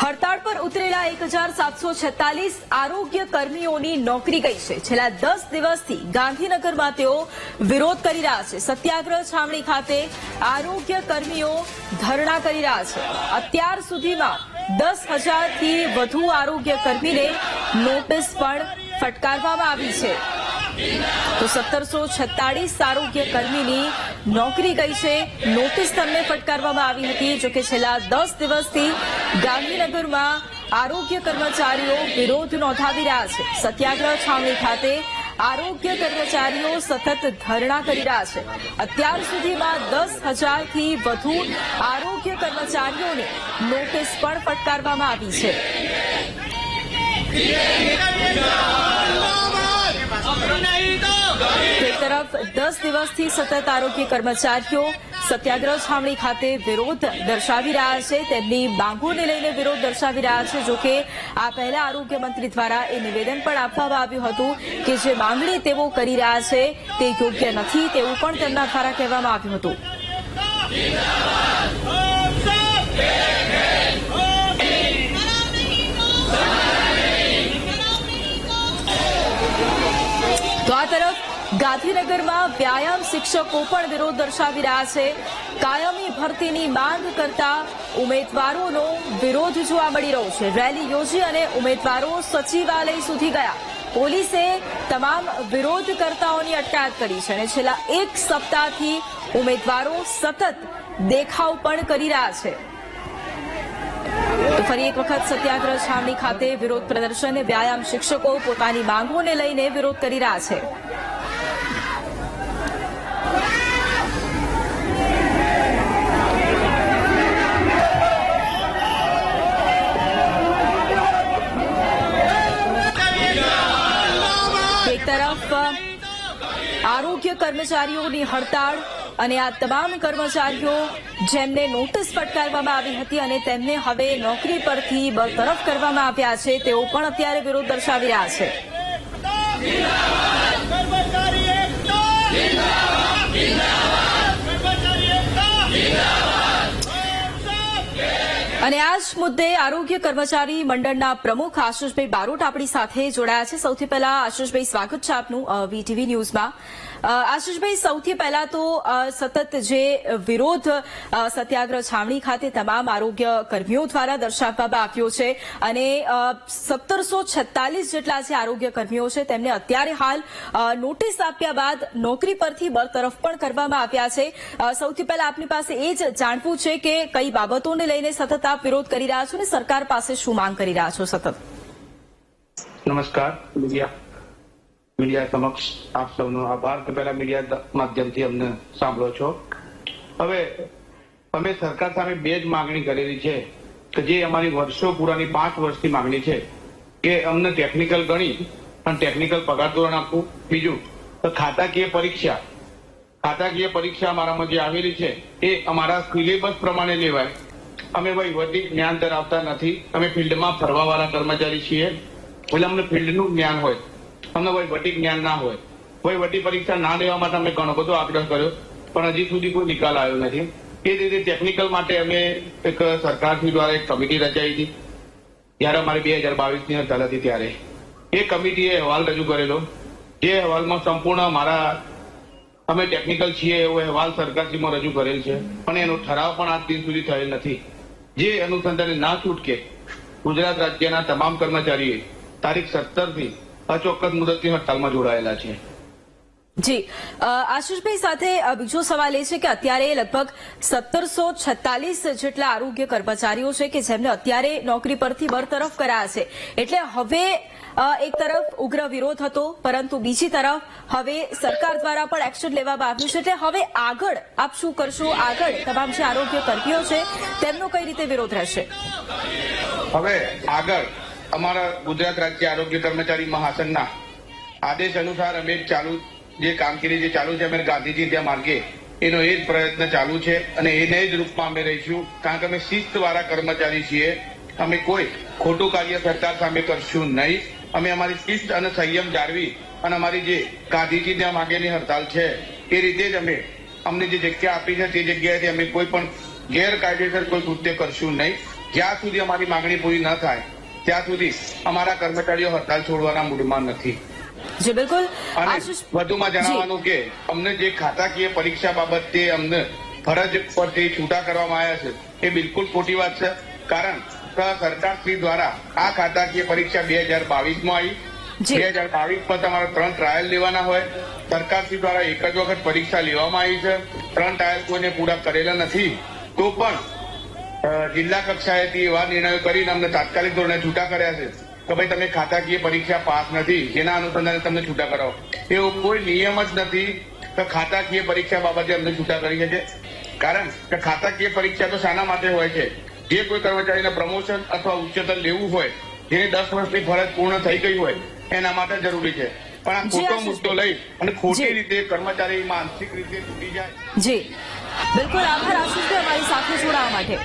હડતાળ પર ઉતરેલા 1746 આરોગ્ય કર્મીઓની નોકરી ગઈ છે। છેલ્લા 10 દિવસથી ગાંધીનગરમાં તેઓ વિરોધ કરી રહ્યા છે। સત્યાગ્રહ છાવણી ખાતે આરોગ્ય કર્મીઓ ધરણા કરી રહ્યા છે। અત્યાર સુધીમાં 10,000થી વધુ આરોગ્ય કર્મીને નોટિસ પણ ફટકારવામાં આવી છે। તો 1746 આરોગ્ય કર્મીની નોકરી ગઈ છે। નોટિસ તેમને ફટકારવામાં આવી હતી। જોકે છેલ્લા 10 દિવસથી ગાંધીનગરમાં આરોગ્ય કર્મચારીઓ વિરોધ નોંધાવી રહ્યા છે। સત્યાગ્રહ છાવણી ખાતે આરોગ્ય કર્મચારીઓ સતત ધરણા કરી રહ્યા છે। અત્યાર સુધીમાં 10,000થી વધુ આરોગ્ય કર્મચારીઓને નોટિસ પણ ફટકારવામાં આવી છે। એક તરફ 10 દિવસથી સતત આરોગ્ય કર્મચારીઓ સત્યાગ્રહ છાવણી ખાતે વિરોધ દર્શાવી રહ્યા છે। તેમની માંગોને લઈને વિરોધ દર્શાવી રહ્યા છે। જોકે આ પહેલા આરોગ્ય મંત્રી દ્વારા એ નિવેદન પણ આપવામાં આવ્યું હતું કે જે માંગણી તેઓ કરી રહ્યા છે તે યોગ્ય નથી, તેવું પણ તેમના દ્વારા કહેવામાં આવ્યું હતું। તો આ તરફ ગાંધીનગરમાં વ્યાયામ શિક્ષકો પણ વિરોધ દર્શાવી રહ્યા છે। કાયમી ભરતીની માંગ કરતા ઉમેદવારોનો વિરોધ જોવા મળી રહ્યો છે। રેલી યોજી અને ઉમેદવારો સચિવાલય સુધી ગયા। પોલીસે તમામ વિરોધકર્તાઓની અટકાયત કરી છે અને છેલ્લા 1 સપ્તાહથી ઉમેદવારો સતત દેખાવ પણ કરી રહ્યા છે। તો ફરી એક વખત સત્યાગ્રહ છાવણી ખાતે વિરોધ પ્રદર્શન, વ્યાયામ શિક્ષકો પોતાની માંગોને લઈને વિરોધ કરી રહ્યા છે। એક તરફ આરોગ્ય કર્મચારીઓની હડતાળ અને આ તમામ કર્મચારીઓ જેમને નોટિસ ફટકારવામાં આવી હતી અને તેમને હવે નોકરી પરથી બરતરફ કરવામાં આવ્યા છે, તેઓ પણ અત્યારે વિરોધ દર્શાવી રહ્યા છે। અને આ જ મુદ્દે આરોગ્ય કર્મચારી મંડળના પ્રમુખ આશિષભાઈ બારોટ આપણી સાથે જોડાયા છે। સૌથી પહેલા આશિષભાઈ, સ્વાગત છે આપનું વીટીવી ન્યૂઝમાં। આશિષભાઈ, સૌથી પહેલા તો સતત જે વિરોધ સત્યાગ્રહ છાવણી ખાતે તમામ આરોગ્ય કર્મીઓ દ્વારા દર્શાવવામાં આવ્યો છે અને 1746 જેટલા જે આરોગ્ય કર્મીઓ છે તેમને અત્યારે હાલ નોટિસ આપ્યા બાદ નોકરી પરથી બરતરફ પણ કરવામાં આવ્યા છે। સૌથી પહેલા આપની પાસે એ જ જાણવું છે કે કઈ બાબતોને લઈને સતત આપ વિરોધ કરી રહ્યા છો અને સરકાર પાસે શું માંગ કરી રહ્યા છો સતત? નમસ્કાર મીડિયા સમક્ષ આપ સૌનો આભાર કે પહેલા મીડિયા માધ્યમથી અમને સાંભળો છો। હવે અમે સરકાર સામે બે જ માંગણી કરેલી છે કે જે અમારી વર્ષો પુરાની 5 વર્ષથી માંગણી છે કે અમને ટેકનિકલ ગણી અને ટેકનિકલ પગાર ધોરણ આપવું। બીજું તો ખાતાકીય પરીક્ષા અમારામાં જે આવેલી છે એ અમારા સિલેબસ પ્રમાણે લેવાય। અમે વહીવટી જ્ઞાન ધરાવતા નથી, અમે ફિલ્ડમાં ફરવાવાળા કર્મચારી છીએ એટલે અમને ફિલ્ડનું જ્ઞાન હોય, અમને વહીવટી જ્ઞાન ના હોય। વહીવટી પરીક્ષા ના લેવા માટે અમે ઘણો બધો આગ્રહ કર્યો પણ હજી સુધી કોઈ નિકાલ આવ્યો નથી। એ રીતે ટેકનિકલ માટે અમે એક સરકારશ્રી દ્વારા એક કમિટી રચાઈ હતી ત્યારે અમારી 2022ની હડતાલ હતી ત્યારે એ કમિટીએ અહેવાલ રજૂ કરેલો, જે અહેવાલમાં સંપૂર્ણ અમે ટેકનિકલ છીએ એવો અહેવાલ સરકારશ્રીમાં રજૂ કરેલ છે પણ એનો ઠરાવ પણ આજ દિન સુધી થયેલ નથી। જે અનુસંધાને ના છૂટકે ગુજરાત રાજ્યના તમામ કર્મચારીઓ તારીખ 17થી અચોક્કસ મુદતની હડતાલમાં જોડાયેલા છે। જી આશિષભાઈ, સાથે બીજો સવાલ એ છે કે અત્યારે લગભગ 1746 જેટલા આરોગ્ય કર્મચારીઓ છે કે જેમને અત્યારે નોકરી પરથી બરતરફ કરાયા છે, એટલે હવે એક તરફ ઉગ્ર વિરોધ હતો પરંતુ બીજી તરફ હવે સરકાર દ્વારા પણ એક્શન લેવામાં આવ્યું છે, એટલે હવે આગળ આપ શું કરશો? આગળ તમામ જે આરોગ્ય કર્મીઓ છે તેમનો કઈ રીતે વિરોધ રહેશે? હવે આગળ અમારા ગુજરાત રાજ્ય આરોગ્ય કર્મચારી મહાસંઘના આદેશ અનુસાર અમે જે કામગીરી જે ચાલુ છે અમે ગાંધીજી ત્યાં માર્ગે એનો એ જ પ્રયત્ન ચાલુ છે અને એને જ રૂપમાં અમે રહીશું કારણ કે અમે શિસ્તવાળા કર્મચારી છીએ। અમે કોઈ ખોટું કાર્ય સરકાર સામે કરશું નહીં। અમે અમારી શિસ્ત અને સંયમ જાળવી અને અમારી જે ગાંધીજી ત્યાં માગેની હડતાલ છે એ રીતે જ અમને જે જગ્યા આપી છે તે જગ્યાએથી અમે કોઈ પણ ગેરકાયદેસર કોઈ કૃત્ય કરશું નહીં। જ્યાં સુધી અમારી માંગણી પૂરી ન થાય ત્યાં સુધી અમારા કર્મચારીઓ હડતાલ છોડવાના મૂડમાં નથી. જી બિલકુલ. અને આશિષ વધુમાં જણાવવાનું કે અમને જે ખાતાકીય પરીક્ષા બાબતે અમને ફરજ પરથી છૂટા કરવામાં આવ્યા છે એ બિલકુલ ખોટી વાત છે. કારણ કે સરકારશ્રી દ્વારા આ ખાતાકીય પરીક્ષા 2022માં આવી. જી. 2022માં તમારે 3 ટ્રાયલ લેવાના હોય. સરકારશ્રી દ્વારા એક જ વખત પરીક્ષા લેવામાં આવી છે. 3 ટ્રાયલ કોઈને પૂરા કરેલા નથી. તો પણ જિલ્લા કક્ષાએથી એવા નિર્ણયો કરીને અમને તાત્કાલિક ધોરણે છૂટા કર્યા છે કે ભાઈ તમે ખાતાકીય પરીક્ષા પાસ નથી, જેના અનુસંધાને તમને છૂટા કરાવો. એવો કોઈ નિયમ જ નથી કે ખાતાકીય પરીક્ષા બાબતે અમને છૂટા કરી શકે. કારણ કે ખાતાકીય પરીક્ષા તો શાના માટે હોય છે? જે કોઈ કર્મચારીને પ્રમોશન અથવા ઉચ્ચતર લેવું હોય, જેની 10 વર્ષની ફરજ પૂર્ણ થઈ ગઈ હોય, એના માટે જરૂરી છે. પણ આ ખોટો મુદ્દો લઈ અને ખોટી રીતે કર્મચારી માનસિક રીતે તૂટી જાય. જી બિલકુલ. આભાર આશિષભાઈ અમારી સાથે જોડાવા માટે.